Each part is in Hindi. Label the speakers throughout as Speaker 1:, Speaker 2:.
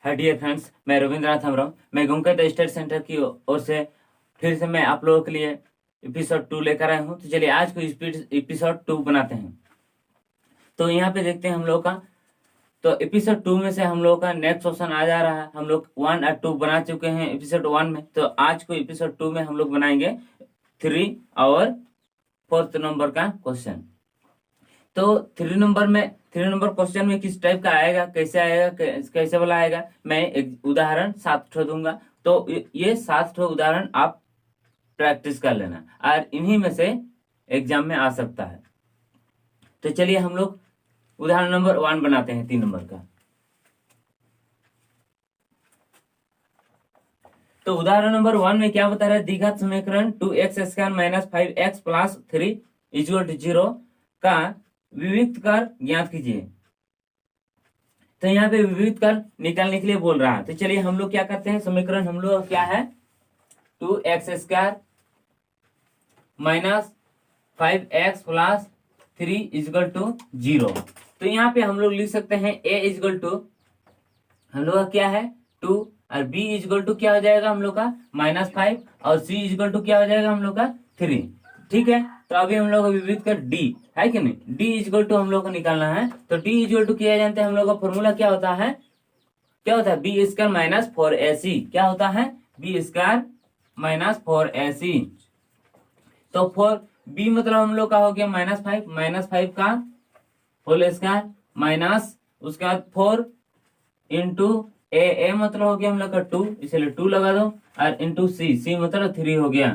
Speaker 1: हाय डियर फ्रेंड्स, मैं रविंद्रनाथ हमराव। मैं गुमकत स्टडी सेंटर की ओर से फिर से मैं आप लोगों के लिए एपिसोड 2 लेकर आया हूँ। तो चलिए आज को एपिसोड 2 बनाते हैं। तो यहाँ पे देखते हैं हम लोग का। तो एपिसोड 2 में से हम लोग का नेक्स्ट क्वेश्चन आ जा रहा है। हम लोग 1 और 2 बना चुके हैं एपिसोड 1 में। तो आज को एपिसोड 2 में हम लोग बनाएंगे 3 और 4th नंबर का क्वेश्चन। तो 3 नंबर क्वेश्चन में किस टाइप का आएगा, कैसे आएगा, कैसे वाला आएगा, मैं एक उदाहरण 7 ठो दूंगा। तो ये 7 ठो उदाहरण आप प्रैक्टिस कर लेना और इन्हीं में से एग्जाम में आ सकता है। तो चलिए हम लोग उदाहरण नंबर 1 बनाते हैं 3 नंबर का। तो उदाहरण नंबर 1 में क्या बता रहा है, द्विघात समीकरण 2x² - 5x + 3 = 0 का विविक्त कर ज्ञात कीजिए। तो यहाँ पे विविक्त कर निकालने के लिए बोल रहा है। तो चलिए हम लोग क्या करते हैं, समीकरण हम लोग क्या है 2x² - 5x + 3 = 0। तो यहाँ पे हम लोग लिख सकते हैं a = हम लोग का क्या है 2 और b = क्या हो जाएगा हम लोग का -5 और c = क्या हो जाएगा हम लोग का 3। ठीक है, तो अभी हम लोग विविध कर d है कि नहीं, d = हम लोग को निकालना है। तो d = क्या जानते हैं हम लोग का फॉर्मूला क्या होता है, b² - 4ac। क्या होता है b² - 4ac। तो 4b मतलब हम लोग का हो गया -5 का होल स्क्वायर माइनस उसके बाद 4 इंटू ए मतलब हो गया हम लोग का 2, इसलिए 2 लगा दो, और इंटू सी मतलब 3 हो गया।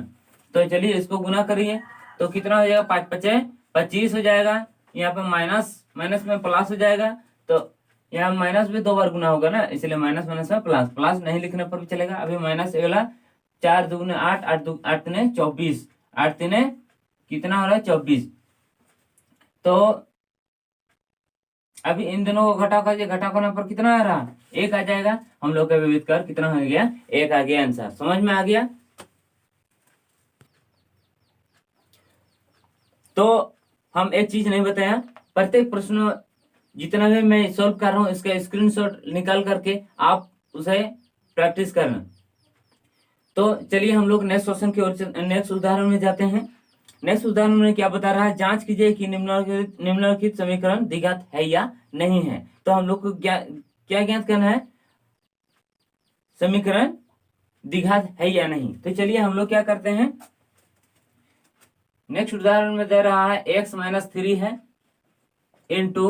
Speaker 1: तो चलिए इसको गुना करिए तो कितना हो जाएगा 5 × 5 = 25 हो जाएगा। यहाँ पे माइनस में प्लस हो जाएगा। तो यहाँ माइनस भी 2 बार गुना होगा ना, इसलिए माइनस में प्लस नहीं लिखने पर भी चलेगा। अभी माइनस वाला 4 × 2 = 8, 8 × 3 = 24, 8 × 3 कितना हो रहा है 24। तो अभी इन दोनों को घटा करने पर कितना आ रहा 1 आ जाएगा। हम लोग का विविध कर कितना हो गया 1 आ गया। आंसर समझ में आ गया। तो हम एक चीज नहीं बताया, प्रत्येक प्रश्न जितना भी मैं सॉल्व कर रहा हूं इसका स्क्रीनशॉट निकाल करके आप उसे प्रैक्टिस करना। तो चलिए हम लोग नेक्स्ट क्वेश्चन की ओर नेक्स्ट उदाहरण में जाते हैं। नेक्स्ट उदाहरण में क्या बता रहा है, जांच कीजिए कि निम्नलिखित समीकरण द्विघात है या नहीं है। तो हम लोग को क्या ज्ञात करना है, समीकरण द्विघात है या नहीं। तो चलिए हम लोग क्या करते हैं, नेक्स्ट उदाहरण में दे रहा है x - 3 है into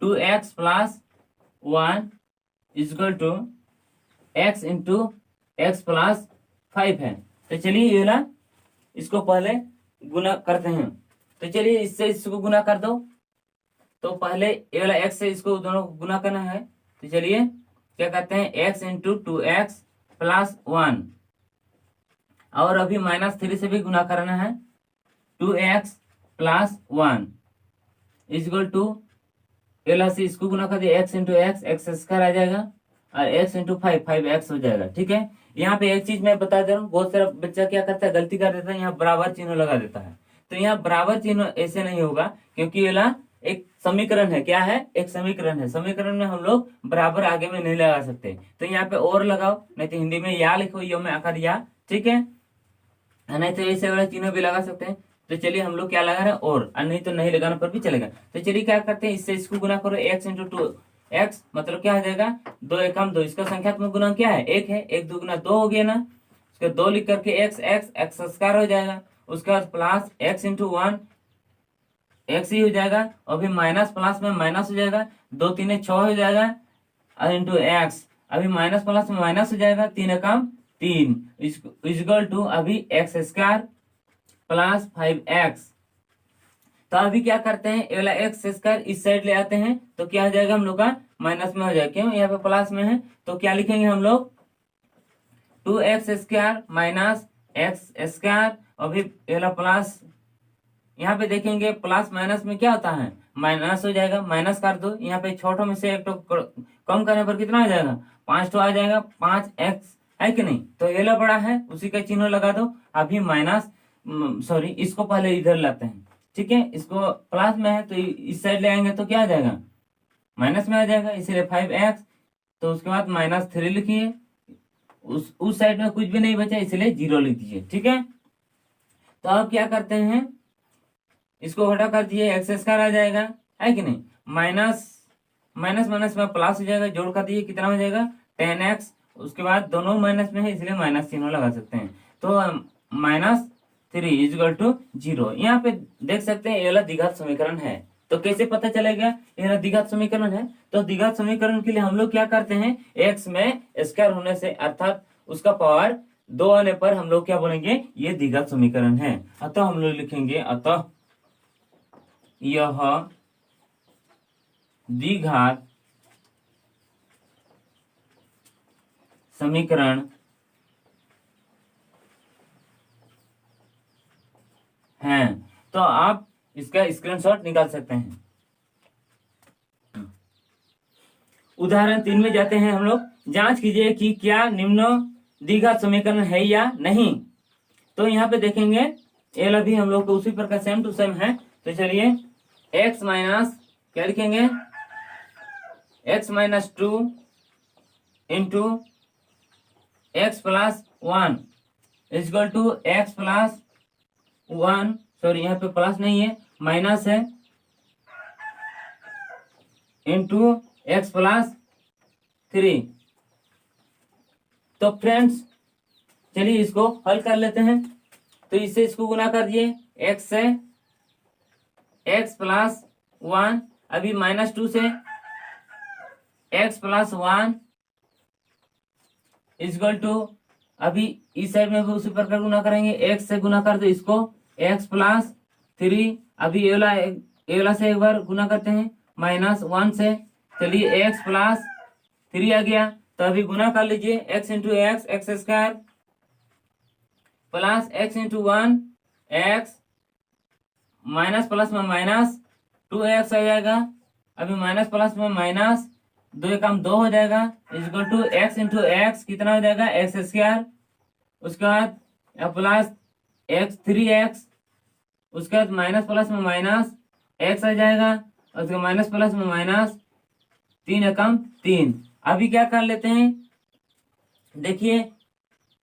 Speaker 1: 2x + 1 = x into x + 5 है। तो चलिए ये वाला इसको पहले गुना करते हैं। तो चलिए इससे इसको गुना कर दो। तो पहले ये वाला x से इसको दोनों को गुना करना है। तो चलिए क्या करते हैं x इंटू 2x + 1 और अभी -3 से भी गुना करना है 2x + 1 = एला से इसको गुना कर दिया x इंटू x² आ जाएगा और x इंटू 5x हो जाएगा। ठीक है, यहाँ पे एक चीज मैं बता दे रहा हूँ, बहुत सारा बच्चा क्या करता है गलती कर देता है, यहाँ बराबर चिन्ह लगा देता है। तो यहाँ बराबर चिन्ह ऐसे नहीं होगा क्योंकि ये एक समीकरण है। क्या है, एक समीकरण है। समीकरण में हम लोग बराबर आगे में नहीं लगा सकते। तो यहाँ पे और लगाओ, नहीं तो हिंदी में या लिखो, यो में आकर या। ठीक है, नहीं तो ऐसे वाला चिन्ह भी लगा सकते हैं। तो चलिए हम लोग क्या लगा रहे हैं और नहीं तो नहीं लगाने पर भी चलेगा। तो चलिए क्या करते हैं, इससे इसको गुना करो x इंटू 2x मतलब क्या हो जाएगा 2 × 2। इसका संख्यात्मक गुणा क्या है 1 है, 1 × 2 = 2 हो गया ना। उसके 2 लिख करके x² हो जाएगा। उसके बाद प्लस x इंटू 1 x ही हो जाएगा, अभी माइनस प्लस में माइनस हो जाएगा, 2 × 3 = 6 हो जाएगा और इंटू x अभी माइनस प्लस में माइनस हो जाएगा, 3 × 3 = अभी x² + 5x। तो अभी क्या करते हैं, ये वाला x² इस साइड ले आते हैं तो क्या हो जाएगा हम लोग का माइनस में हो जाएगा। क्यों, यहाँ पे प्लस में है तो क्या लिखेंगे हम लोग 2x² - x²। अभी ये वाला प्लस यहाँ पे देखेंगे प्लस माइनस में क्या होता है माइनस हो जाएगा, माइनस कर दो। यहाँ पे छोटों में से एक तो कम करने पर कितना आ जाएगा 5 तो आ जाएगा, 5x है कि नहीं। तो ये ला बड़ा है उसी का चिन्ह लगा दो। अभी इसको पहले इधर लाते हैं। ठीक है, इसको प्लस में है तो इस साइड ले आएंगे तो क्या आ जाएगा माइनस में आ जाएगा, इसलिए 5x तो उसके बाद -3 लिखिए, उस साइड में कुछ भी नहीं बचा इसलिए 0 लिख दीजिए। ठीक है, तो अब क्या करते हैं, इसको घटा कर दिए एक्स स्क्वायर आ जाएगा, है कि नहीं। माइनस माइनस माइनस में प्लस हो जाएगा, जोड़ कर दिए कितना हो जाएगा 10x, उसके बाद दोनों माइनस में है इसलिए माइनस चिन्ह लगा सकते हैं। तो -3 इजल टू 0। यहाँ पे देख सकते हैं ये वाला द्विघात समीकरण है। तो कैसे पता चलेगा ये वाला द्विघात समीकरण है, तो द्विघात समीकरण के लिए हम लोग क्या करते हैं, x में स्क्वायर होने से अर्थात उसका पावर 2 आने पर हम लोग क्या बोलेंगे, ये द्विघात समीकरण है। अतः हम लोग लिखेंगे अतः यह द्विघात समीकरण है। तो आप इसका स्क्रीनशॉट निकाल सकते हैं। उदाहरण 3 में जाते हैं हम लोग। जांच कीजिए कि क्या निम्न द्विघात समीकरण है या नहीं। तो यहाँ पे देखेंगे एल भी हम लोग को उसी प्रकार सेम टू सेम है। तो चलिए x माइनस क्या लिखेंगे, x-2 into x plus 1 equal to x plus 1, sorry यहाँ पे प्लस नहीं है माइनस है, इंटू x प्लस 3। तो फ्रेंड्स चलिए इसको हल कर लेते हैं। तो इससे इसको गुना कर दिए x से, x प्लस 1, अभी -2 से x प्लस 1 इजक्वल टू, अभी इस साइड में भी उसी प्रकार गुना करेंगे, x से गुना कर दो इसको x प्लस 3, अभी ये वाला से एक बार गुना करते हैं -1 से। चलिए x प्लस 3 आ गया। तो अभी गुना कर लीजिए x into x square plus x into 1 x, minus plus में माइनस 2x आ जाएगा, अभी माइनस प्लस में माइनस 2 एकम 2 हो जाएगा, equal to x into x कितना हो जाएगा एक्स स्क्वायर, उसके बाद प्लस x 3x, उसके बाद माइनस प्लस में माइनस x आ जाएगा, उसके माइनस प्लस में माइनस 3 एकम 3। अभी क्या कर लेते हैं, देखिए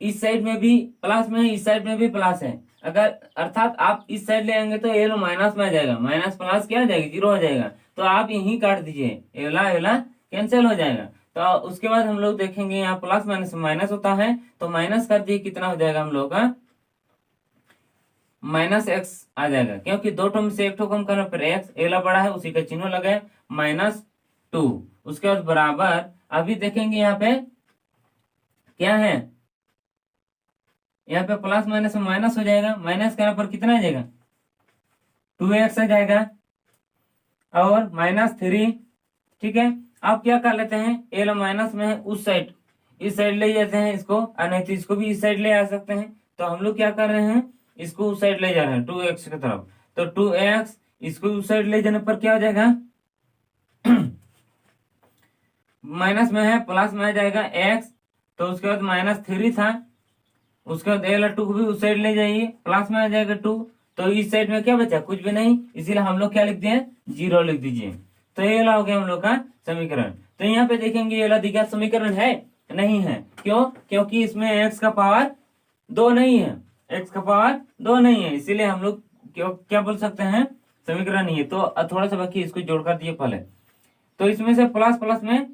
Speaker 1: इस साइड में भी प्लस में है, इस साइड में भी प्लस है, अगर अर्थात आप इस साइड ले आएंगे तो ये लो माइनस में आ जाएगा, माइनस प्लस क्या आ जाएगा 0 हो जाएगा। तो आप यही काट दीजिए, ये वाला कैंसिल हो जाएगा। तो उसके बाद हम लोग देखेंगे यहाँ प्लस माइनस माइनस होता है, तो माइनस कर दिए कितना हो जाएगा हम लोग का -x आ जाएगा, क्योंकि दो टर्म से एक टर्म कम करने पर x एला बड़ा है उसी का चिन्ह लगा -2। उसके बाद बराबर, अभी देखेंगे यहाँ पे क्या है, यहाँ पे प्लस माइनस में माइनस हो जाएगा, माइनस करने पर कितना आ जाएगा 2x आ जाएगा और -3। ठीक है, अब क्या कर लेते हैं, एल माइनस में है उस साइड, इस साइड ले जाते हैं इसको, और नहीं तो इसको भी इस साइड ले आ सकते हैं। तो हम लोग क्या कर रहे हैं, इसको उस साइड ले जा रहे हैं 2x की तरफ। तो 2x इसको उस साइड ले जाने पर क्या हो जाएगा माइनस में है प्लस में आ जाएगा x, तो उसके बाद -3 था, उसके बाद एल 2 को भी उस साइड ले जाइए, प्लस में आ जाएगा 2। तो इस साइड में क्या बचा, कुछ भी नहीं, इसीलिए हम लोग क्या लिख दिए 0 लिख दीजिए। तो ये हो गया हम लोग का समीकरण। तो यहाँ पे देखेंगे ये द्विघात समीकरण है नहीं है, क्यों, क्योंकि इसमें x का पावर 2 नहीं है, x का पावर 2 नहीं है, इसीलिए हम लोग क्या बोल सकते हैं, समीकरण नहीं है। तो थोड़ा सा बाकी इसको जोड़कर दिए पहले, तो इसमें से प्लस प्लस में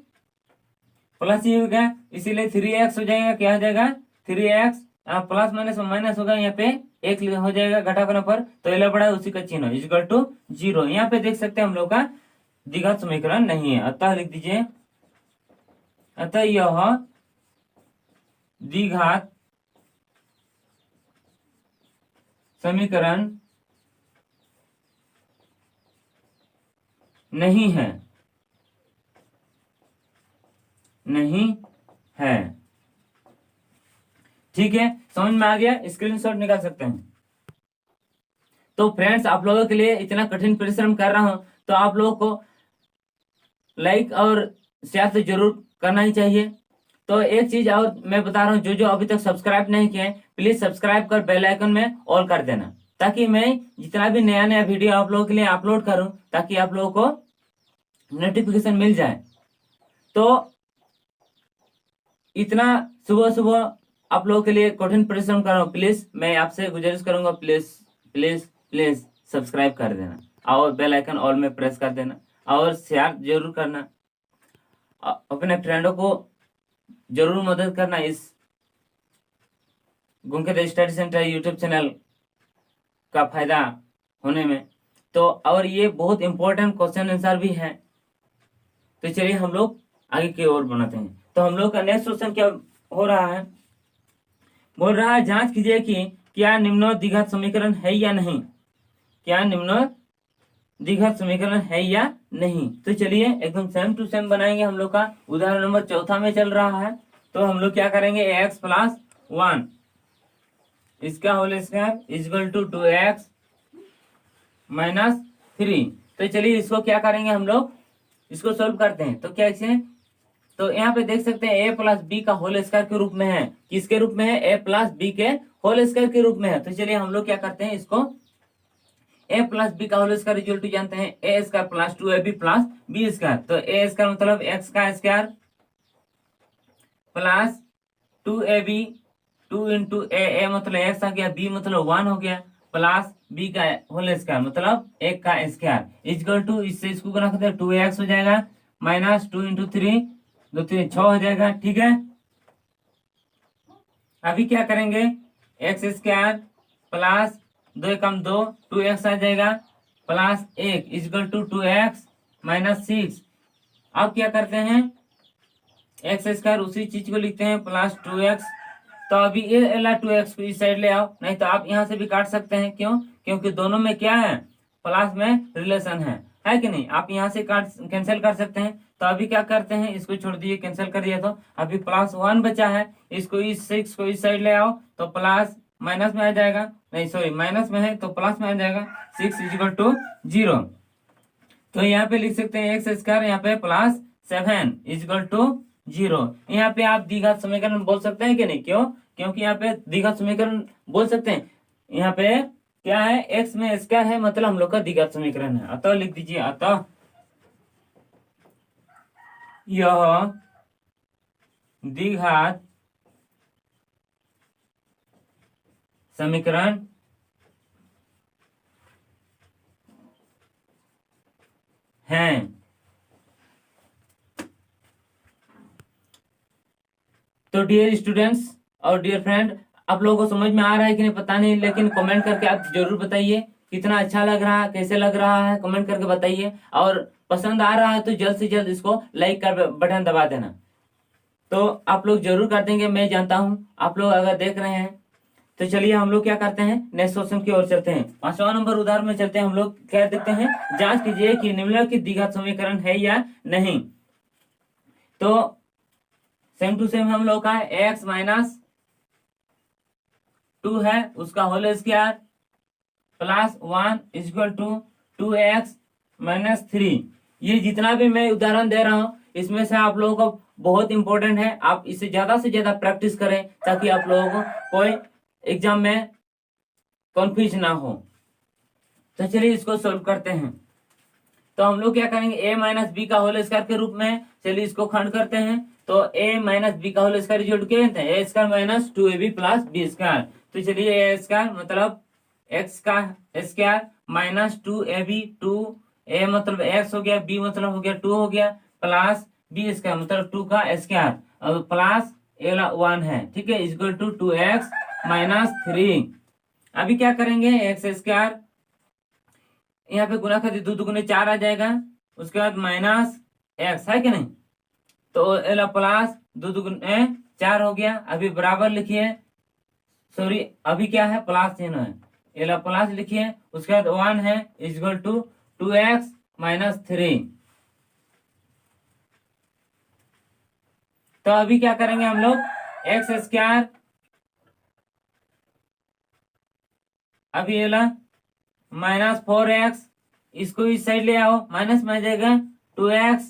Speaker 1: प्लस ही हो गया, इसीलिए 3x हो जाएगा, क्या हो जाएगा 3x, प्लस माइनस में माइनस होगा, यहाँ पे एक हो जाएगा घटा करने पर, तो एल बड़ा है उसी का चिन्ह इक्वल टू 0। यहाँ पे देख सकते हैं हम लोग का द्विघात समीकरण नहीं है, अतः लिख दीजिए अतः यह द्विघात समीकरण नहीं है, नहीं है। ठीक है, समझ में आ गया, स्क्रीनशॉट निकाल सकते हैं। तो फ्रेंड्स आप लोगों के लिए इतना कठिन परिश्रम कर रहा हूं, तो आप लोगों को लाइक और शेयर तो जरूर करना ही चाहिए। तो एक चीज और मैं बता रहा हूँ, जो जो अभी तक सब्सक्राइब नहीं किए प्लीज सब्सक्राइब कर बेल आइकन में ऑल कर देना, ताकि मैं जितना भी नया नया वीडियो आप लोगों के लिए अपलोड करूं, ताकि आप लोगों को नोटिफिकेशन मिल जाए। तो इतना सुबह सुबह आप लोगों के लिए कठिन परिश्रम कर रहा हूँ, प्लीज मैं आपसे गुजारिश करूंगा, प्लीज प्लीज प्लीज सब्सक्राइब कर देना और बेल आइकन ऑल में प्रेस कर देना और शेयर जरूर करना। अपने फ्रेंडों को जरूर मदद करना इस गुमकेद स्टडी सेंटर यूट्यूब चैनल का फायदा होने में। तो और ये बहुत इंपॉर्टेंट क्वेश्चन आंसर भी है। तो चलिए हम लोग आगे की ओर बढ़ते हैं। तो हम लोग का नेक्स्ट क्वेश्चन क्या हो रहा है, बोल रहा है जांच कीजिए कि क्या निम्न द्विघात समीकरण है या नहीं, क्या निम्न द्विघात समीकरण है या नहीं। तो चलिए एकदम सेम टू सेम बनाएंगे। हम लोग का उदाहरण नंबर 4 में चल रहा है। तो हम लोग क्या करेंगे, x प्लस 1 इसका whole square equal to 2x minus 3। तो चलिए इसको क्या करेंगे, हम लोग इसको सोल्व करते हैं। तो कैसे, तो यहाँ पे देख सकते हैं a प्लस बी का होल स्क्वायर के रूप में है। किसके रूप में है, a प्लस बी के होल स्क्वायर के रूप में है। तो चलिए हम लोग क्या करते हैं, इसको a प्लस बी का होल स्क्वायर इक्वल टू जानते हैं a square plus 2ab plus b square. तो a स्क्वायर मतलब x का square plus 2ab 2 into a मतलब x आ गया, b मतलब 1 हो गया, प्लस b का होल स्क्वायर मतलब 1 का स्क्वायर इक्वल टू, इससे इसको गुना करते हैं 2x हो जाएगा माइनस 2 इंटू 3 2 3 6 हो जाएगा। ठीक है, अभी क्या करेंगे, एक्स स्क्वायर प्लस 2 एकम 2 2x आ जाएगा plus 1 equal to 2x minus 6। अब क्या करते हैं, एक्स स्क्वायर उसी चीज को लिखते हैं प्लस 2x। तो अभी ये 2x को इस साइड ले आओ, नहीं तो आप यहाँ से भी काट सकते हैं। क्यों, क्योंकि दोनों में क्या है, प्लस में रिलेशन है कि नहीं। आप यहाँ से काट कैंसिल कर सकते हैं। तो अभी क्या करते हैं, इसको छोड़ दिए, कैंसिल कर दिया, तो अभी प्लस 1 बचा है। इसको इस 6 को इस साइड ले आओ तो प्लस माइनस में आ जाएगा, नहीं सॉरी माइनस में है तो प्लस में आ जाएगा 6 इक्वल टू 0। तो यहाँ पे लिख सकते हैं एक्स स्क्वायर यहाँ पे प्लस 7 इक्वल टू 0। यहाँ पे आप द्विघात समीकरण बोल सकते हैं कि नहीं, क्यों, क्योंकि यहाँ पे द्विघात समीकरण बोल सकते हैं। यहाँ पे क्या है, एक्स में स्क्वायर है मतलब हम लोग का द्विघात समीकरण है। अतः लिख दीजिए, अतः यह द्विघात समीकरण है। तो डियर स्टूडेंट्स और डियर फ्रेंड, आप लोगों को समझ में आ रहा है कि नहीं पता नहीं, लेकिन कमेंट करके आप जरूर बताइए कितना अच्छा लग रहा है, कैसे लग रहा है, कमेंट करके बताइए। और पसंद आ रहा है तो जल्द से जल्द इसको लाइक का बटन दबा देना। तो आप लोग जरूर कर देंगे, मैं जानता हूं आप लोग अगर देख रहे हैं। तो चलिए हम लोग क्या करते हैं, नेक्स्ट क्वेश्चन की ओर चलते हैं। 5वां नंबर उदाहरण में चलते हैं। हम लोग क्या देखते हैं, जांच कीजिए कि निम्नलिखित द्विघात समीकरण है या नहीं। तो सेम टू सेम हम लोग का x माइनस 2 है उसका whole square plus 1 equal to 2x minus 3। ये जितना भी मैं उदाहरण दे रहा हूं इसमें से आप लोगों को बहुत इंपॉर्टेंट है, आप इसे ज्यादा से ज्यादा प्रैक्टिस करें ताकि आप लोगों को कोई एग्जाम में कंफ्यूज ना हो। तो चलिए इसको सोल्व करते हैं। तो हम लोग क्या करेंगे, a माइनस बी का होल स्क्वायर के रूप में, चलिए इसको खंड करते हैं। तो a माइनस बी का होल स्क्वायर जोड़ के a square minus 2ab plus b square. तो चलिए a स्क्वायर मतलब x का स्क्वायर माइनस 2ab 2a मतलब x हो गया, b मतलब हो गया 2 हो गया, प्लस बी स्क्वायर मतलब 2 का स्क्वायर और प्लस 1 है। ठीक है, इक्वल टू 2x माइनस 3। अभी क्या करेंगे, एक्स स्क्वायर यहाँ पे गुना कर 2 दुगुने 4 आ जाएगा, उसके बाद माइनस एक्स है कि नहीं। तो एल प्लस 2 दुगुने 4 हो गया। अभी बराबर लिखिए, सॉरी अभी क्या है, प्लस चिन्ह है, एल प्लस लिखिए, उसके बाद 1 है इक्वल टू 2x माइनस 3। तो अभी क्या करेंगे हम लोग, एक्स स्क्वायर अभी एल माइनस 4x, इसको इस साइड ले आओ, माइनस में आ जाएगा 2x,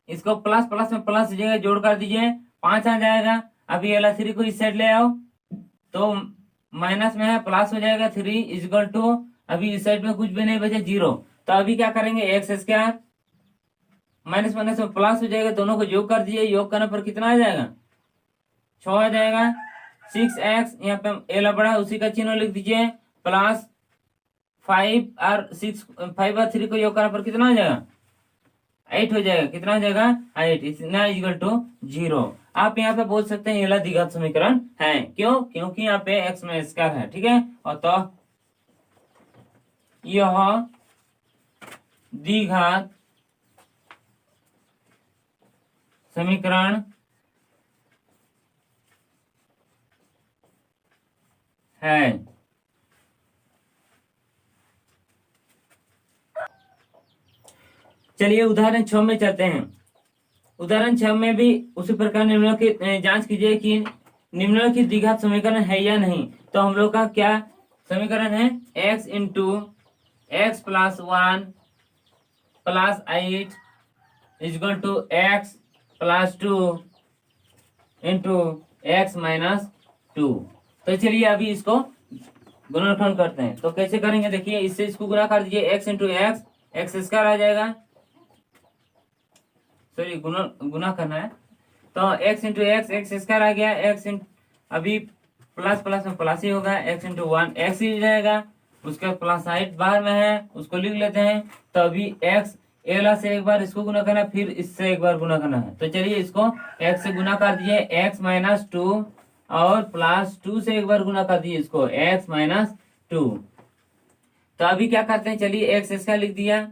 Speaker 1: इसको प्लस प्लस में प्लस जगह जोड़ कर दीजिए 5 आ जाएगा। अभी एल 3 को इस साइड ले आओ तो माइनस में है प्लस हो जाएगा 3 इक्वल टू, अभी इस साइड में कुछ भी नहीं बचे 0। तो अभी क्या करेंगे, एक्स स्क्वायर माइनस माइनस में प्लस हो जाएगा, दोनों को योग कर दीजिए, योग करने पर कितना आ जाएगा 6 आ जाएगा। 6x यहाँ पे एल बड़ा है उसी का चिन्ह लिख दीजिए, प्लस 5 और 3 को योग करने पर कितना हो जाएगा 8 हो जाएगा। कितना हो जाएगा 8, इतना इक्वल टू 0। आप यहाँ पे बोल सकते हैं ये द्विघात समीकरण है, क्यों? क्योंकि यहाँ पे x में स्क्वायर है, ठीक है। और तो यह द्विघात समीकरण है। चलिए उदाहरण 6 में चलते हैं। उदाहरण 6 में भी उसी प्रकार निम्नलिखित जांच कीजिए कि निम्नलिखित द्विघात समीकरण है या नहीं। तो हम लोग का क्या समीकरण है, x into x plus 1 plus 8 equal to x plus 2 into x minus 2। तो चलिए अभी इसको गुणनखंड करते हैं। तो कैसे करेंगे देखिए, इससे इसको गुणा कर दीजिए, x into x, x square आ जाएगा, सॉरी गुना करना है। तो x into x, x square आ गया, x अभी प्लस प्लस में प्लस ही होगा, x इंटू 1 एक्स ही जाएगा, उसके बाद प्लस 8 बाहर में है उसको लिख लेते हैं। तो अभी x एला से एक बार इसको गुना करना है, फिर इससे एक बार गुना करना है। तो चलिए इसको x से गुना कर दिए, x माइनस 2 और प्लस 2 से एक बार गुना कर दिए इसको x माइनस 2। तो अभी क्या करते हैं, चलिए एक्स इसका लिख दिया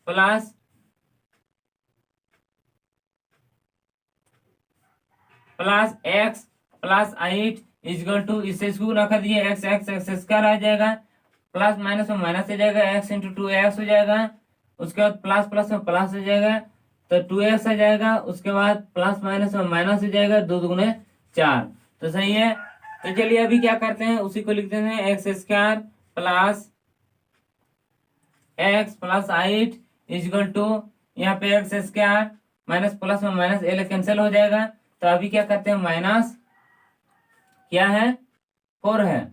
Speaker 1: plus x plus 8 equal to, इससे इसको गुना कर दिए एक्स एक्स एक्स स्क्वायर आ जाएगा, प्लस माइनस में माइनस हो जाएगा, एक्स इंटू 2x हो जाएगा, उसके बाद प्लस प्लस में प्लस हो जाएगा तो 2x आ जाएगा, उसके बाद प्लस माइनस में माइनस हो जाएगा, 2 दूगुने 4। तो सही है। तो चलिए अभी क्या करते हैं, उसी को लिखते हैं x square plus x plus 8 equal to, यहाँ पे एक्स स्क्वायर माइनस प्लस में माइनस एल कैंसिल हो जाएगा। तो अभी क्या करते हैं, माइनस क्या है 4 है,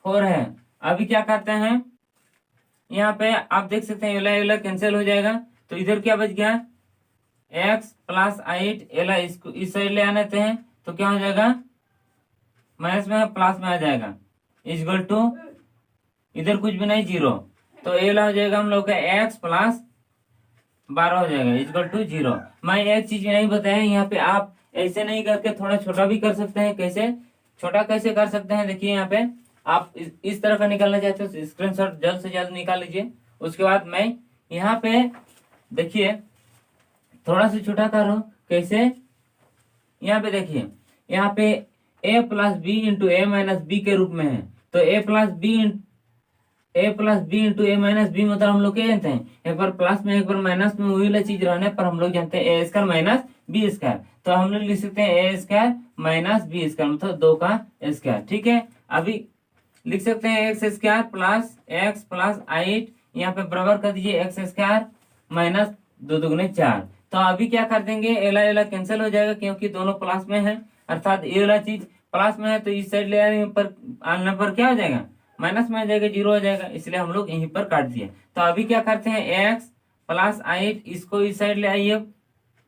Speaker 1: 4 है। अभी क्या करते हैं, यहाँ पे आप देख सकते हैं एला एला कैंसिल हो जाएगा, तो इधर क्या बच गया x प्लस 8 एला, इसको इस साइड ले आने देते हैं तो क्या हो जाएगा माइनस में प्लस में आ जाएगा, इजगल टू इधर कुछ भी नहीं 0, तो एला हो जाएगा हम लोग का x प्लस 12 हो जाएगा इजगल टू 0। मैं एक चीज नहीं बताया यहाँ पे, आप ऐसे नहीं करके थोड़ा छोटा भी कर सकते हैं। कैसे छोटा कैसे कर सकते हैं, देखिए यहाँ पे आप इस तरह का निकालना चाहते हो स्क्रीनशॉट जल्द से जल्द निकाल लीजिए। उसके बाद मैं यहाँ पे देखिए थोड़ा सा छोटा कर रहा हूँ, कैसे, यहाँ पे देखिए यहाँ पे a plus b into a minus b के रूप में है, तो a plus b into a minus b मतलब हम लोग क्या जानते हैं, एक बार प्लस में एक बार माइनस में वही वाला चीज रहने पर हम लोग जानते हैं ए स्क्वायर माइनस बी स्क्वायर। तो हम लोग लिख सकते हैं ए स्क्वायर माइनस बी स्क्वायर मतलब 2 का स्क्वायर, ठीक है। अभी लिख सकते हैं x square plus x plus 8, यहाँ पे बराबर कर दीजिए एक्स स्क्वायर माइनस 2 दूगुने 4। तो अभी क्या कर देंगे, एला एला कैंसिल हो जाएगा क्योंकि दोनों प्लस में है, अर्थात ये वाला चीज प्लस में है तो इस साइड ले आने पर क्या हो जाएगा माइनस में आ जाएगा, 0 हो जाएगा, इसलिए हम लोग यहीं पर काट दिए। तो अभी क्या करते हैं एक्स प्लस 8 इसको इस साइड ले आइए,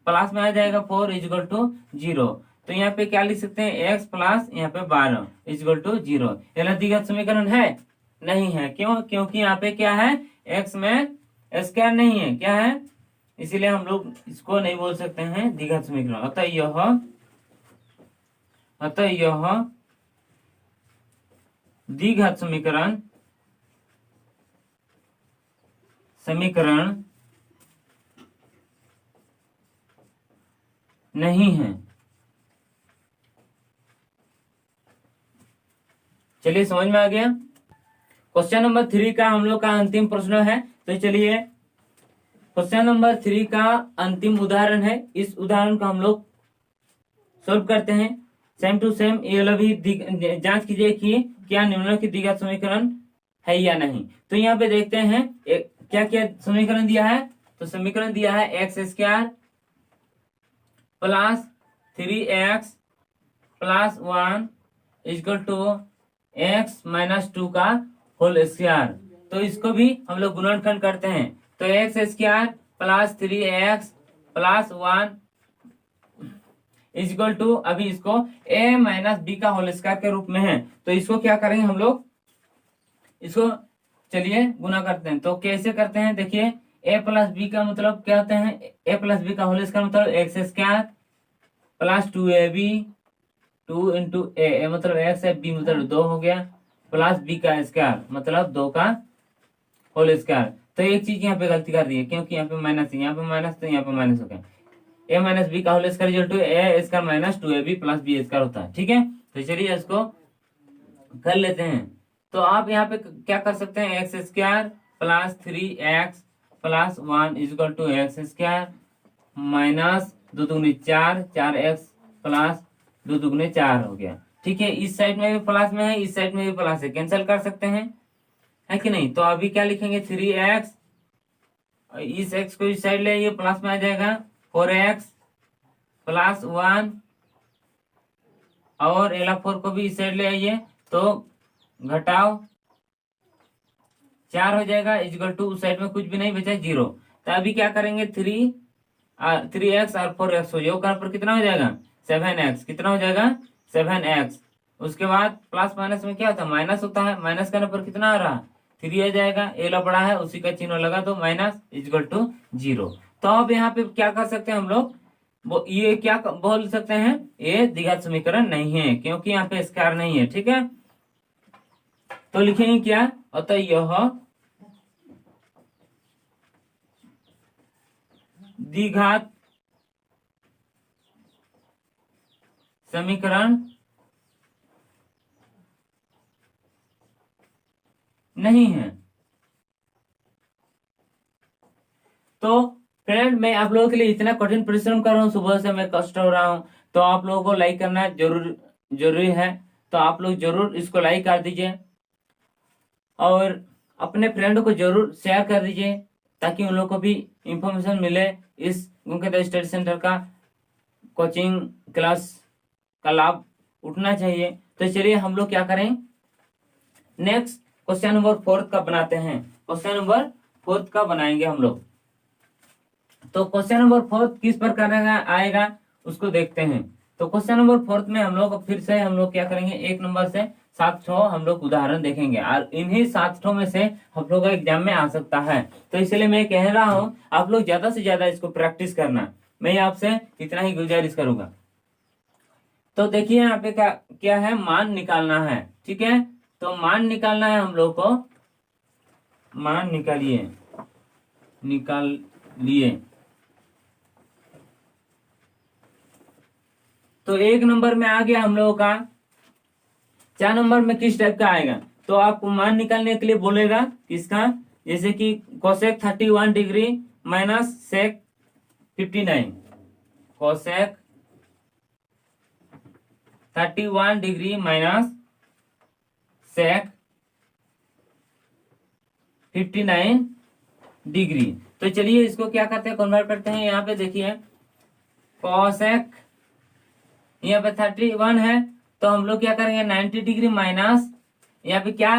Speaker 1: प्लस में आ जाएगा 4 इजगल टू 0। तो यहाँ पे क्या लिख सकते हैं x प्लस यहाँ पे 12 इजगल टू 0। यह द्विघात समीकरण है नहीं है, क्यों? क्योंकि यहाँ पे क्या है x में स्क्वायर नहीं है, क्या है, इसीलिए हम लोग इसको नहीं बोल सकते हैं द्विघात समीकरण। अतः यह द्विघात समीकरण नहीं है। चलिए समझ में आ गया। क्वेश्चन नंबर 3 का हम लोग का अंतिम प्रश्न है। तो चलिए क्वेश्चन नंबर 3 का अंतिम उदाहरण है, इस उदाहरण को हम लोग सोल्व करते हैं। सेम टू सेम ये भी जांच कीजिए कि क्या निम्नलिखित द्विघात समीकरण है या नहीं। तो यहाँ पे देखते हैं क्या क्या समीकरण दिया है। तो समीकरण दिया है x square plus 3x plus 1 equal to x minus 2 का होल स्क्वायर तो इसको भी हम लोग गुणनखंड करते हैं। तो x square plus 3x plus 1 equal to, अभी इसको a माइनस बी का होल स्क्वायर के रूप में है, तो इसको क्या करेंगे हम लोग, इसको चलिए गुना करते हैं। तो कैसे करते हैं, देखिए a प्लस बी का मतलब क्या होते हैं, a प्लस बी का होल स्क्वायर मतलब x square plus 2ab 2 into a मतलब एक्स है, बी मतलब 2 हो गया, प्लस बी का स्क्वायर मतलब 2 का होल स्क्वायर। तो एक चीज यहाँ पे गलती कर दी है, क्योंकि यहाँ पे माइनस है, यहाँ पे माइनस, तो यहाँ पे माइनस हो गया। ए माइनस बी का whole square equal to a square minus 2ab plus b square होता है, ठीक है। तो चलिए इसको कर लेते हैं। तो आप यहाँ पे क्या कर सकते हैं, x square plus 3x plus 1 equal to x square minus 2 दूनी 4, 4x प्लस 2 दूगुने 4 हो गया, ठीक है। इस साइड में भी प्लस में है, इस साइड में भी प्लस है, कैंसिल कर सकते हैं, है कि नहीं। तो अभी क्या लिखेंगे, 3x, इस x को इस साइड ले, ये प्लस में आ जाएगा 4x प्लस 1, और L4 को भी इस साइड ले आइए, तो घटाओ 4 हो जाएगा, इक्वल टू उस साइड में कुछ भी नहीं बचा, 0। तो अभी क्या करेंगे, 3x और 4x हो जाएगा, पर कितना हो जाएगा 7x, कितना हो जाएगा 7x। उसके बाद प्लस माइनस में क्या होता है, माइनस होता है, माइनस करने पर कितना आ रहा है 3 आ जाएगा, ए बड़ा है उसी का चिन्ह लगा दो, माइनस इक्वल टू 0। तो अब यहाँ पे क्या कर सकते हैं हम लोग, ये क्या बोल सकते हैं, ये द्विघात समीकरण नहीं है, क्योंकि यहाँ पे स्क्वायर नहीं है, ठीक है। तो लिखेंगे क्या, अतः यह द्विघात समीकरण नहीं है। तो फ्रेंड, मैं आप लोगों के लिए इतना कठिन परिश्रम कर रहा हूँ, सुबह से मैं कष्ट हो रहा हूँ, तो आप लोगों को लाइक करना जरूरी है। तो आप लोग जरूर इसको लाइक कर दीजिए और अपने फ्रेंड को जरूर शेयर कर दीजिए, ताकि उन लोगों को भी इंफॉर्मेशन मिले इस गुमकेदा स्टडी सेंटर का कोचिंग क्लास का लाभ उठना चाहिए। तो चलिए हम लोग क्या करें, नेक्स्ट क्वेश्चन नंबर 4 का बनाते हैं। क्वेश्चन नंबर 4 का बनाएंगे हम लोग। तो क्वेश्चन नंबर 4 किस प्रकार आएगा उसको देखते हैं। तो क्वेश्चन नंबर 4 में हम लोग फिर से हम लोग क्या करेंगे, 1 नंबर से 7 ठो हम लोग उदाहरण देखेंगे, और इन्हीं 7 ठो में से हम लोग एग्जाम में आ सकता है। तो इसलिए मैं कह रहा हूँ आप लोग ज्यादा से ज्यादा इसको प्रैक्टिस करना, मैं आपसे इतना ही गुजारिश करूंगा। तो देखिए यहाँ पे क्या क्या है, मान निकालना है, ठीक है। तो मान निकालना है हम लोग को, मान निकालिए। तो 1 नंबर में आ गया हम लोगों का, 4 नंबर में किस टाइप का आएगा, तो आपको मान निकालने के लिए बोलेगा किसका, जैसे कि cosec 31 degree minus sec 59, cosec 31 degree minus sec 59 degree. तो चलिए इसको क्या करते हैं, कन्वर्ट करते हैं। यहाँ पे देखिए कोसेक यहाँ पे 31 है, तो हम लोग क्या करेंगे 90 डिग्री माइनस, यहाँ पे क्या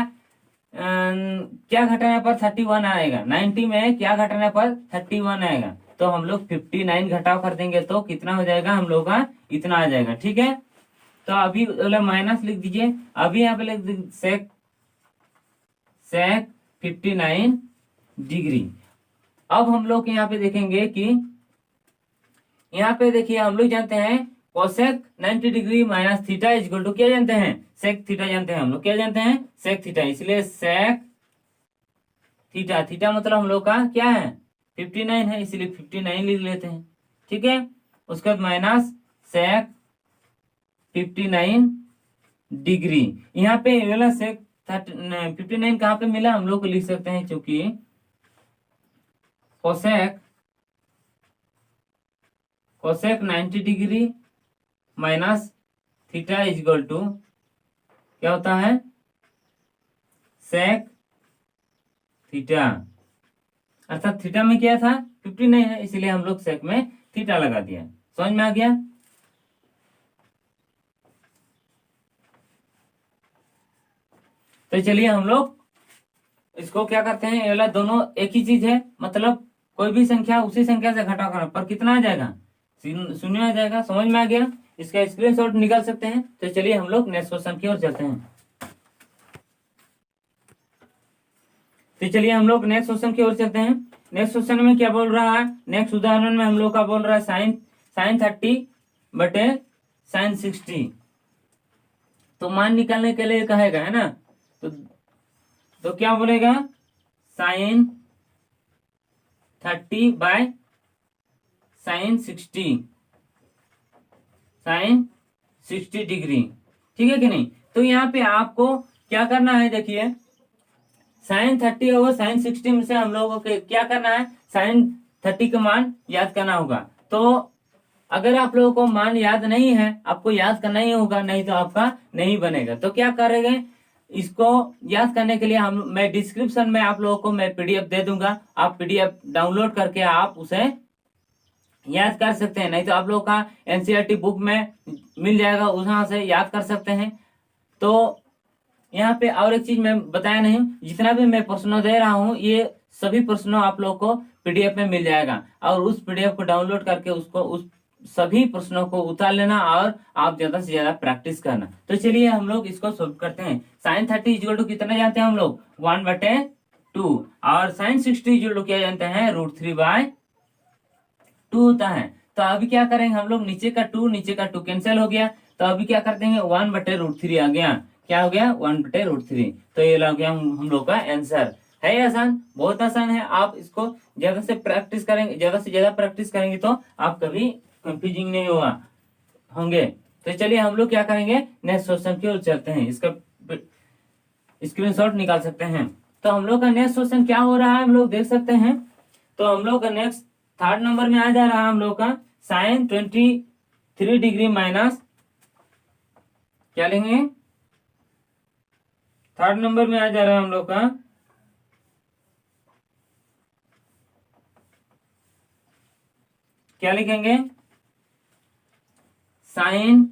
Speaker 1: घटाने पर 31 आएगा, 90 में क्या घटाने पर 31 आएगा, तो हम लोग 59 घटाव कर देंगे, तो कितना हो जाएगा हम लोग का, इतना आ जाएगा, ठीक है। तो अभी माइनस लिख दीजिए, अभी यहाँ पे लिख दीजिए सेक 59 डिग्री। अब हम लोग यहाँ पे देखेंगे कि यहाँ पे देखिए हम लोग जानते हैं cosec 90 degree minus theta equal to क्या जानते हैं, सेक थीटा जानते हैं हम लोग, क्या जानते हैं सेक थीटा, इसलिए सेक थीटा, थीटा मतलब हम लोग का क्या है 59 है, इसलिए 59 लिख लेते हैं, ठीक है। उसके बाद माइनस सेक 59 डिग्री, यहाँ पे सेक 59 कहाँ पे मिला, हम लोग को लिख सकते हैं, क्योंकि cosec 90 degree minus theta equal to क्या होता है सेक थीटा, अर्थात थीटा में क्या था 59 है, इसलिए हम लोग सेक में थीटा लगा दिया। समझ में आ गया। तो चलिए हम लोग इसको क्या करते हैं, ये वाला दोनों एक ही चीज है, मतलब कोई भी संख्या उसी संख्या से घटाव करना पर कितना आ जाएगा, शून्य आ जाएगा। समझ में आ गया? इसका स्क्रीनशॉट निकाल सकते हैं। तो चलिए हम लोग नेक्स्ट क्वेश्चन की ओर चलते हैं। तो चलिए हम लोग नेक्स्ट क्वेश्चन की ओर चलते हैं। नेक्स्ट क्वेश्चन में क्या बोल रहा है, नेक्स्ट उदाहरण में हम लोग का बोल रहा है साइन 30 बटे साइन 60। तो मान निकालने के लिए कहेगा, है ना। तो क्या बोलेगा, साइन 30 बाय साइन 60 डिग्री, ठीक है कि नहीं। तो यहाँ पे आपको क्या करना है, देखिए साइन 30 और साइन 60 में से हम लोगों को क्या करना है, साइन 30 का मान याद करना होगा। तो अगर आप लोगों को मान याद नहीं है, आपको याद करना ही होगा, नहीं तो आपका नहीं बनेगा। तो क्या करेंगे, इसको याद करने के लिए मैं डिस्क्रिप्शन में आप लोगों को मैं पीडीएफ दे दूंगा, आप पीडीएफ डाउनलोड करके आप उसे याद कर सकते हैं, नहीं तो आप लोगों का एनसीईआरटी बुक में मिल जाएगा, वहां से याद कर सकते हैं। तो यहाँ पे और एक चीज मैं बताया नहीं, जितना भी मैं प्रश्नों दे रहा हूँ ये सभी प्रश्नों आप लोग को पीडीएफ में मिल जाएगा, और उस पीडीएफ को डाउनलोड करके उसको उस सभी प्रश्नों को उतार लेना और आप ज्यादा से ज्यादा प्रैक्टिस करना। तो चलिए हम लोग इसको सोल्व करते हैं। साइन 30 इक्वल टू कितना जानते हैं हम लोग, 1/2, और साइन 60 इक्वल टू क्या जानते हैं, √3/2 होता है। तो अभी क्या करेंगे हम लोग, नीचे का 2 कैंसिल हो गया, तो अभी क्या कर देंगे, 1/√3 आ गया, क्या हो गया, 1/√3। तो ये लग गया हम लोग का आंसर। है आसान, बहुत आसान है। आप इसको ज्यादा से प्रैक्टिस करेंगे, ज्यादा से ज्यादा प्रैक्टिस करेंगे तो आप कभी कंफ्यूजिंग नहीं होंगे। तो चलिए हम लोग क्या करेंगे, नेक्स्ट क्वेश्चन की ओर चलते हैं। इसका स्क्रीनशॉट निकाल सकते हैं। तो हम लोग का नेक्स्ट क्वेश्चन क्या हो रहा है, हम लोग देख सकते हैं। तो हम लोग का नेक्स्ट 3rd नंबर में आ जा रहा है हम लोग का साइन 23 डिग्री माइनस, क्या लेंगे, 3rd नंबर में आ जा रहा है हम लोग का क्या लिखेंगे, sine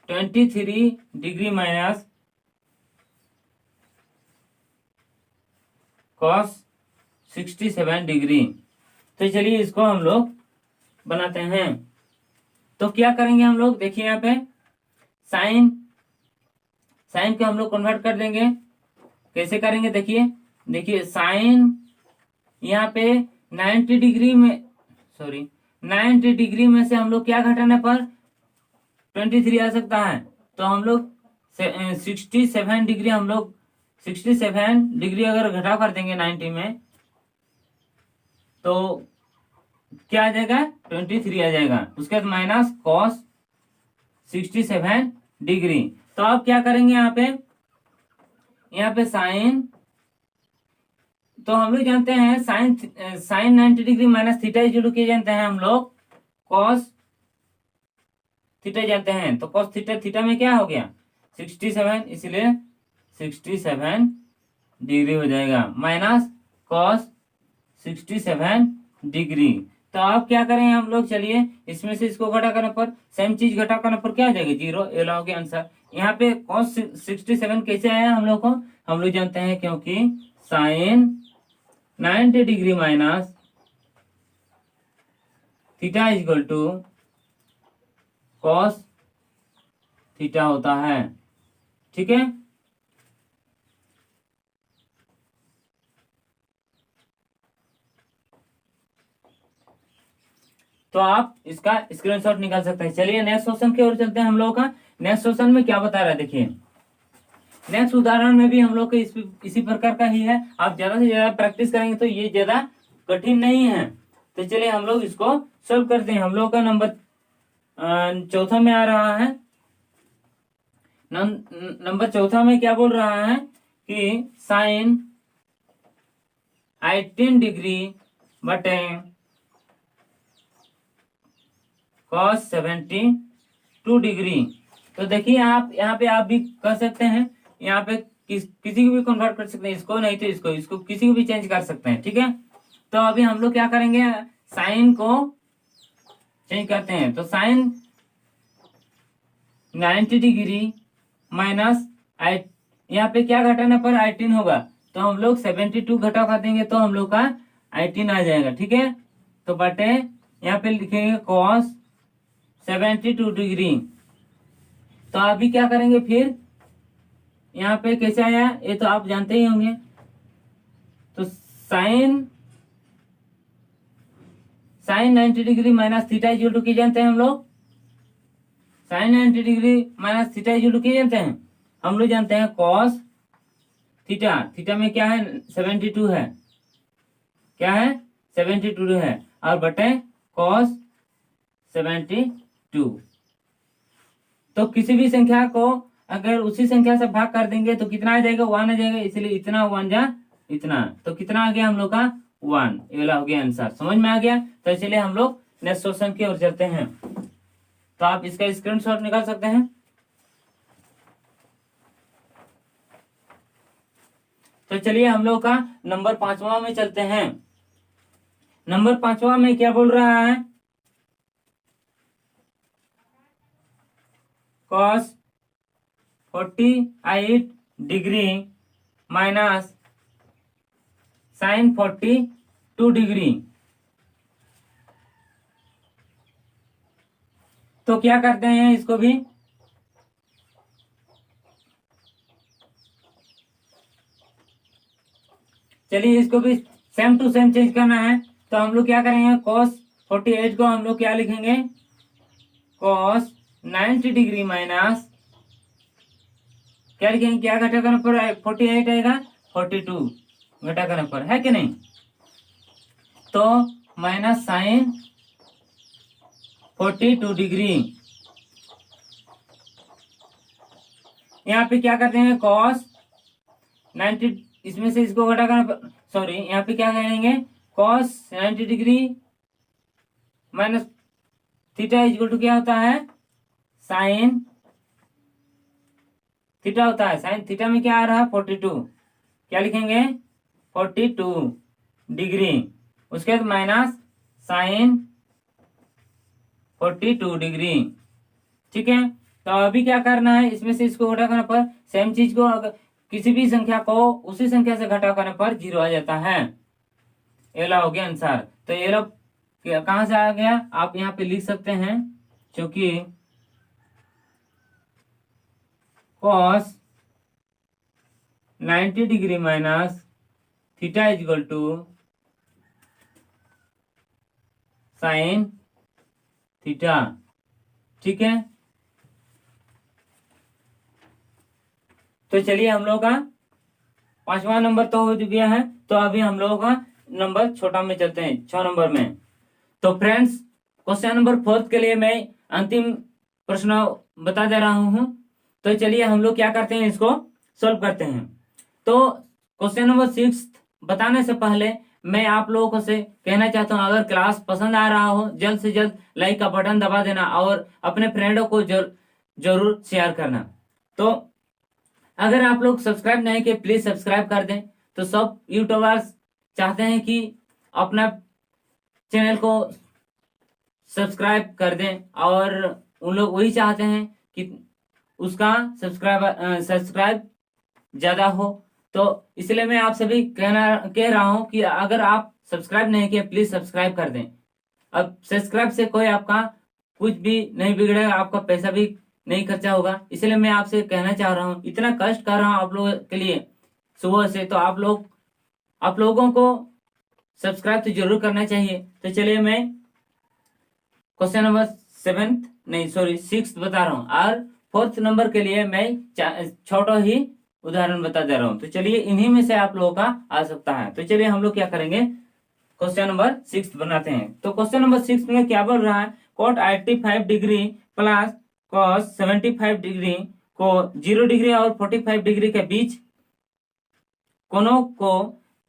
Speaker 1: 23 degree minus cos 67 degree. तो चलिए इसको हम लोग बनाते हैं। तो क्या करेंगे हम लोग, देखिए यहाँ पे साइन को हम लोग कन्वर्ट कर देंगे। कैसे करेंगे, देखिए साइन यहाँ पे 90 डिग्री में से हम लोग क्या घटाने पर 23 आ सकता है। तो हम लोग 67 डिग्री, हम लोग 67 डिग्री अगर घटा कर देंगे 90 में, तो क्या आ जाएगा, 23 आ जाएगा। उसके बाद माइनस कॉस 67 डिग्री। तो अब क्या करेंगे यहाँ पे साइन, तो हम लोग जानते हैं sine 90 degree minus theta equal to जानते हैं हम लोग, कॉस थीटा जानते हैं। तो कॉस थीटा में क्या हो गया, 67, इसलिए 67 डिग्री हो जाएगा, माइनस कॉस 67 डिग्री। तो अब क्या करेंगे हम लोग, चलिए इसमें से इसको घटा करने पर, सेम चीज घटा करने पर क्या आ जाएगा, 0। ये हो गया आंसर। यहाँ पे कॉस 67 कैसे आया हम लोग को, हम लोग जानते हैं क्योंकि sine 90 degree minus theta equal to cos theta होता है, ठीक है। तो आप इसका स्क्रीनशॉट निकाल सकते हैं। चलिए नेक्स्ट क्वेश्चन की ओर चलते हैं हम लोग का। नेक्स्ट क्वेश्चन में क्या बता रहा है, देखिए नेक्स्ट उदाहरण में भी हम लोग के इसी प्रकार का ही है। आप ज्यादा से ज्यादा प्रैक्टिस करेंगे तो ये ज्यादा कठिन नहीं है। तो चलिए हम लोग इसको सॉल्व करते हैं। हम लोग का नंबर 4 में आ रहा है। नंबर 4 में क्या बोल रहा है कि साइन 18 डिग्री बटे कॉस 72 डिग्री। तो देखिए आप यहाँ पे आप भी कर सकते हैं, यहाँ पे किसी को भी कन्वर्ट कर सकते हैं, इसको नहीं तो इसको किसी को भी चेंज कर सकते हैं, ठीक है। तो अभी हम लोग क्या करेंगे, साइन को चेंज करते हैं। तो साइन 90 डिग्री माइनस यहाँ पे क्या घटाने पर 18 होगा, तो हम लोग 72 घटाव कर देंगे तो हम लोग का 18 आ जाएगा। ठीक है, तो बटे यहाँ पे लिखेंगे cos 72 डिग्री। तो अभी क्या करेंगे फिर, यहाँ पे कैसे आया ये तो आप जानते ही होंगे। तो sine 90 degree minus theta equal to क्या जानते हैं हम लोग, sine 90 degree minus theta equal to क्या जानते हैं हम लोग, जानते हैं कॉस थीटा। थीटा में क्या है 72 है, क्या है 72 है, और बटे कॉस 72। तो किसी भी संख्या को अगर उसी संख्या से भाग कर देंगे तो कितना आ जाएगा, 1 आ जाएगा, इसलिए इतना 1 जा इतना, तो कितना आ गया हम लोग का 1। ये वाला हो गया आंसर, समझ में आ गया। तो चलिए हम लोग नेक्स्ट क्वेश्चन की ओर चलते हैं। तो आप इसका स्क्रीनशॉट निकाल सकते हैं। तो चलिए हम लोग का नंबर 5वां में चलते हैं। नंबर 5वां में क्या बोल रहा है, cos 48 degree minus sine 42 degree. तो क्या करते हैं इसको भी, चलिए इसको भी सेम टू सेम चेंज करना है। तो हम लोग क्या करेंगे, cos 48 को हम लोग क्या लिखेंगे, cos 90 डिग्री माइनस क्या लिखेंगे, क्या घटा करने पर 48 आएगा, 42 घटा करने पर, है कि नहीं। तो माइनस साइन 42 डिग्री, यहाँ पे क्या करते हैं cos 90, इसमें से इसको घटा करने पर, सॉरी यहाँ पे क्या करेंगे, cos 90 degree minus theta equal to क्या होता है, साइन थीटा होता है। साइन थीटा में क्या आ रहा है 42, क्या लिखेंगे 42 डिग्री, उसके बाद माइनस साइन 42 डिग्री। ठीक है, तो अभी क्या करना है, इसमें से इसको घटा करने पर सेम चीज को अगर किसी भी संख्या को उसी संख्या से घटा करने पर 0 आ जाता है। ये ला हो गया आंसर। तो ये लोग कहां से आ गया, आप यहाँ पे लिख सकते हैं, क्योंकि cos 90 degree minus theta equal to sine theta. ठीक है, तो चलिए हम लोग का 5वां नंबर तो हो गया है। तो अभी हम लोगों का नंबर छोटा में चलते हैं, 6 नंबर में। तो फ्रेंड्स क्वेश्चन नंबर 4 के लिए मैं अंतिम प्रश्न बता दे रहा हूं। तो चलिए हम लोग क्या करते हैं, इसको सॉल्व करते हैं। तो क्वेश्चन नंबर 6 बताने से पहले मैं आप लोगों से कहना चाहता हूं, अगर क्लास पसंद आ रहा हो जल्द से जल्द लाइक का बटन दबा देना और अपने फ्रेंडों को जरूर शेयर करना। तो अगर आप लोग सब्सक्राइब नहीं किए प्लीज सब्सक्राइब कर दें। तो सब यूट्यूबर्स चाहते हैं कि अपना चैनल को सब्सक्राइब कर दें, और उन लोग वही चाहते हैं कि उसका सब्सक्राइब ज्यादा हो। तो इसलिए मैं आप सभी कह रहा हूं कि अगर आप सब्सक्राइब नहीं किए प्लीज सब्सक्राइब कर दें। अब सब्सक्राइब से कोई आपका कुछ भी नहीं बिगड़ेगा, आपका पैसा भी नहीं खर्चा होगा। इसलिए मैं आपसे कहना चाह रहा हूं, इतना कष्ट कर रहा हूं आप लोगों के लिए सुबह से, तो आप लोगों को सब्सक्राइब तो जरूर करना चाहिए। तो चलिए मैं क्वेश्चन नंबर 6 बता रहा हूँ, और 4th नंबर के लिए मैं छोटा ही उदाहरण बता दे रहा हूँ। तो चलिए इन्हीं में से आप लोगों का आ सकता है। तो चलिए हम लोग क्या करेंगे, क्वेश्चन नंबर 6 बनाते हैं। तो क्वेश्चन नंबर 6 में क्या बोल रहा है, cot 85 degree plus cos 75 degree को 0 डिग्री और 45 डिग्री के बीच कोणों को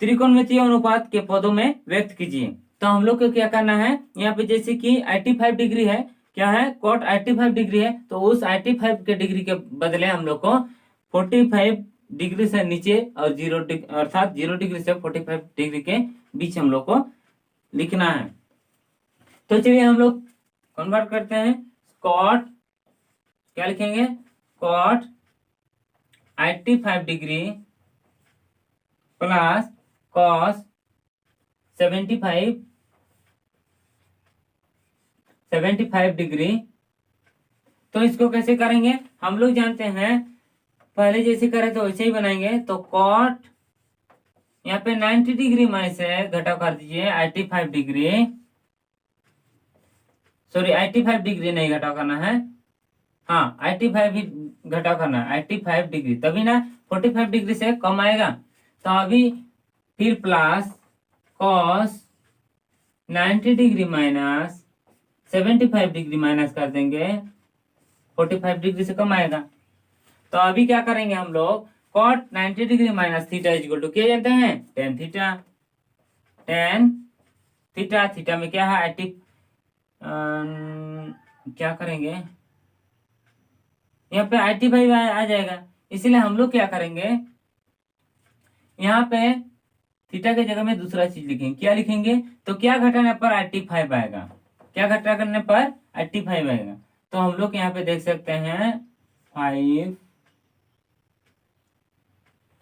Speaker 1: त्रिकोणमितीय अनुपात के पदों में व्यक्त कीजिए। तो हम लोग को क्या करना है, यहाँ पे जैसे कि 85 डिग्री है, क्या है cot 85 डिग्री है, तो उस 85 के डिग्री के बदले हम लोग को 45 डिग्री से नीचे और 0 डिग्री अर्थात 0 डिग्री से 45 डिग्री के बीच हम लोग को लिखना है। तो चलिए हम लोग कन्वर्ट करते हैं, cot क्या लिखेंगे, cot 85 degree plus cos 75 degree. तो इसको कैसे करेंगे, हम लोग जानते हैं पहले जैसे करे तो वैसे ही बनाएंगे। तो कॉट यहाँ पे 90 डिग्री में से घटाव कर दीजिए 85 डिग्री, सॉरी 85 डिग्री नहीं घटाव करना है, हाँ 85 ही घटाव करना है, 85 डिग्री, तभी ना 45 डिग्री से कम आएगा। तो अभी फिर plus cos 90 degree minus 75 degree minus कर देंगे, 45 डिग्री से कम आएगा। तो अभी क्या करेंगे हम लोग, cot 90 degree minus theta equal to क्या जानते हैं, tan theta. Tan theta, theta में क्या है 80, क्या करेंगे यहाँ पे 85 आ जाएगा, इसलिए हम लोग क्या करेंगे यहाँ पे थीटा के जगह में दूसरा चीज लिखेंगे। क्या लिखेंगे, तो क्या घटाने पर 85 आएगा, क्या घटा करने पर 85 आएगा। तो हम लोग यहाँ पे देख सकते हैं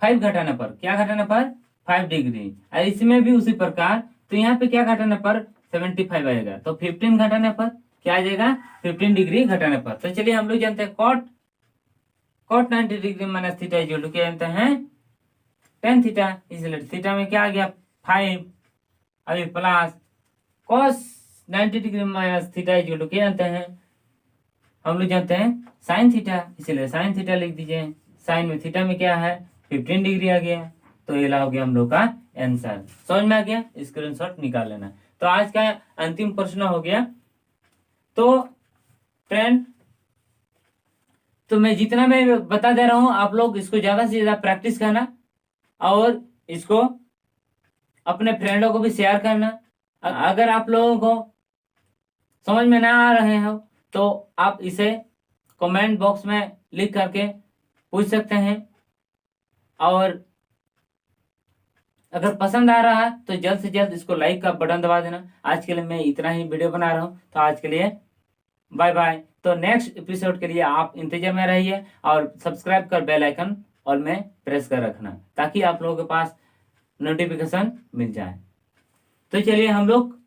Speaker 1: 5 घटाने पर, क्या घटाने पर 5 डिग्री, और इसमें भी उसी प्रकार। तो यहाँ पे क्या घटाने पर 75 आएगा, तो 15 घटाने पर क्या आ जाएगा 15 डिग्री घटाने पर। तो चलिए हम लोग जानते हैं cot 90 degree minus theta equal to क्या जानते हैं, टेन थीटा। इसलिए थीटा में क्या आ गया 5, अभी plus cos 90 degree minus theta equal to क्या जानते हैं, हम लोग जानते हैं साइन थीटा, इसलिए साइन थीटा लिख दीजिए। साइन में थीटा में क्या है 15 डिग्री आ गया। तो ये हो गया हम लोग का आंसर, समझ में आ गया, स्क्रीनशॉट निकाल लेना। तो आज का अंतिम प्रश्न हो गया। तो फ्रेंड, तो मैं जितना मैं बता दे रहा हूं आप लोग इसको ज्यादा से ज्यादा प्रैक्टिस करना और इसको अपने फ्रेंडों को भी शेयर करना। अगर आप लोगों को समझ में ना आ रहे हो तो आप इसे कमेंट बॉक्स में लिख करके पूछ सकते हैं, और अगर पसंद आ रहा है तो जल्द से जल्द इसको लाइक का बटन दबा देना। आज के लिए मैं इतना ही वीडियो बना रहा हूं, तो आज के लिए बाय बाय। तो नेक्स्ट एपिसोड के लिए आप इंतजार में रहिए और सब्सक्राइब कर बेल आइकन और में प्रेस कर रखना, ताकि आप लोगों के पास नोटिफिकेशन मिल जाए। तो चलिए हम लोग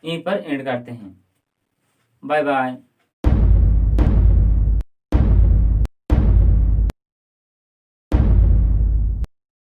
Speaker 1: यहीं पर एंड करते हैं, बाय बाय।